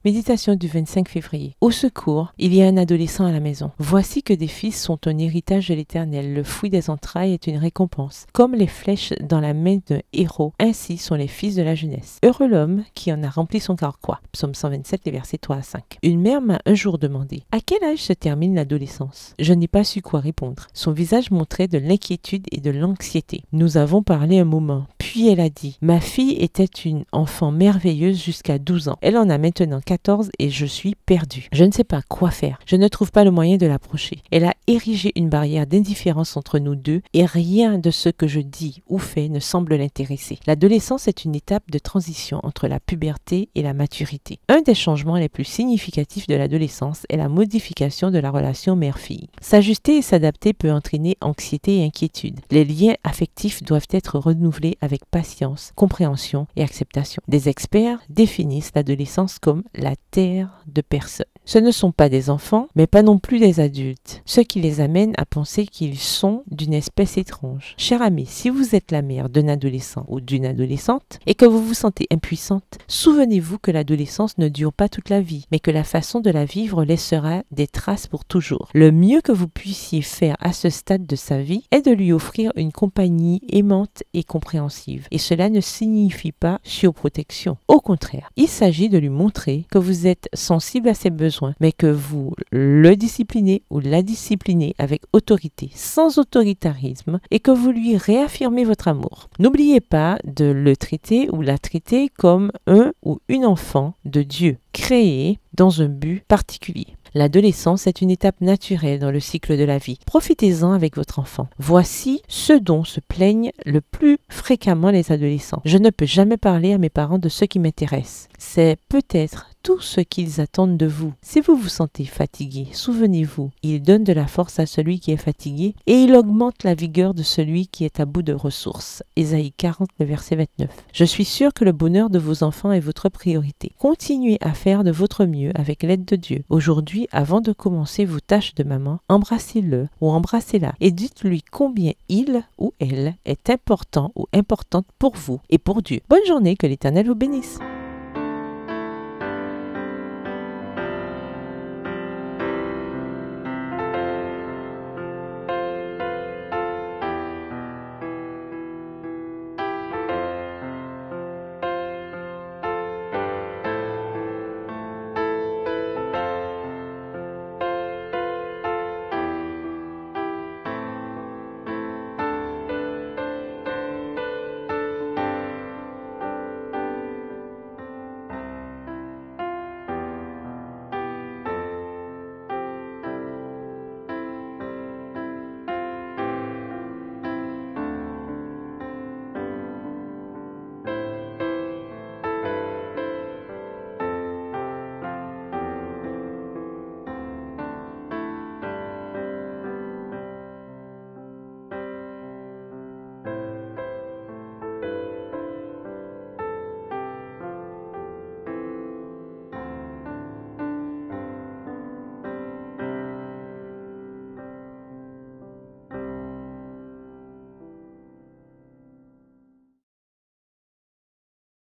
Méditation du 25 février. Au secours, il y a un adolescent à la maison. Voici que des fils sont un héritage de l'Éternel. Le fruit des entrailles est une récompense. Comme les flèches dans la main d'un héros, ainsi sont les fils de la jeunesse. Heureux l'homme qui en a rempli son carquois. Psaume 127, les versets 3 à 5. Une mère m'a un jour demandé: à quel âge se termine l'adolescence? Je n'ai pas su quoi répondre. Son visage montrait de l'inquiétude et de l'anxiété. Nous avons parlé un moment. Puis elle a dit: ma fille était une enfant merveilleuse jusqu'à 12 ans. Elle en a maintenant 14 et je suis perdue. Je ne sais pas quoi faire. Je ne trouve pas le moyen de l'approcher. Elle a érigé une barrière d'indifférence entre nous deux et rien de ce que je dis ou fais ne semble l'intéresser. L'adolescence est une étape de transition entre la puberté et la maturité. Un des changements les plus significatifs de l'adolescence est la modification de la relation mère-fille. S'ajuster et s'adapter peut entraîner anxiété et inquiétude. Les liens affectifs doivent être renouvelés avec patience, compréhension et acceptation. Des experts définissent l'adolescence comme la terre de personnes. Ce ne sont pas des enfants, mais pas non plus des adultes, ce qui les amène à penser qu'ils sont d'une espèce étrange. Cher ami, si vous êtes la mère d'un adolescent ou d'une adolescente et que vous vous sentez impuissante, souvenez-vous que l'adolescence ne dure pas toute la vie, mais que la façon de la vivre laissera des traces pour toujours. Le mieux que vous puissiez faire à ce stade de sa vie est de lui offrir une compagnie aimante et compréhensive. Et cela ne signifie pas surprotection. Au contraire, il s'agit de lui montrer que vous êtes sensible à ses besoins, mais que vous le disciplinez ou la disciplinez avec autorité, sans autoritarisme, et que vous lui réaffirmez votre amour. N'oubliez pas de le traiter ou la traiter comme un ou une enfant de Dieu, créé dans un but particulier. L'adolescence est une étape naturelle dans le cycle de la vie. Profitez-en avec votre enfant. Voici ce dont se plaignent le plus fréquemment les adolescents. Je ne peux jamais parler à mes parents de ce qui m'intéresse. C'est peut-être tout ce qu'ils attendent de vous. Si vous vous sentez fatigué, souvenez-vous, il donne de la force à celui qui est fatigué et il augmente la vigueur de celui qui est à bout de ressources. Ésaïe 40, le verset 29. Je suis sûr que le bonheur de vos enfants est votre priorité. Continuez à faire de votre mieux avec l'aide de Dieu. Aujourd'hui, avant de commencer vos tâches de maman, embrassez-le ou embrassez-la et dites-lui combien il ou elle est important ou importante pour vous et pour Dieu. Bonne journée, que l'Éternel vous bénisse.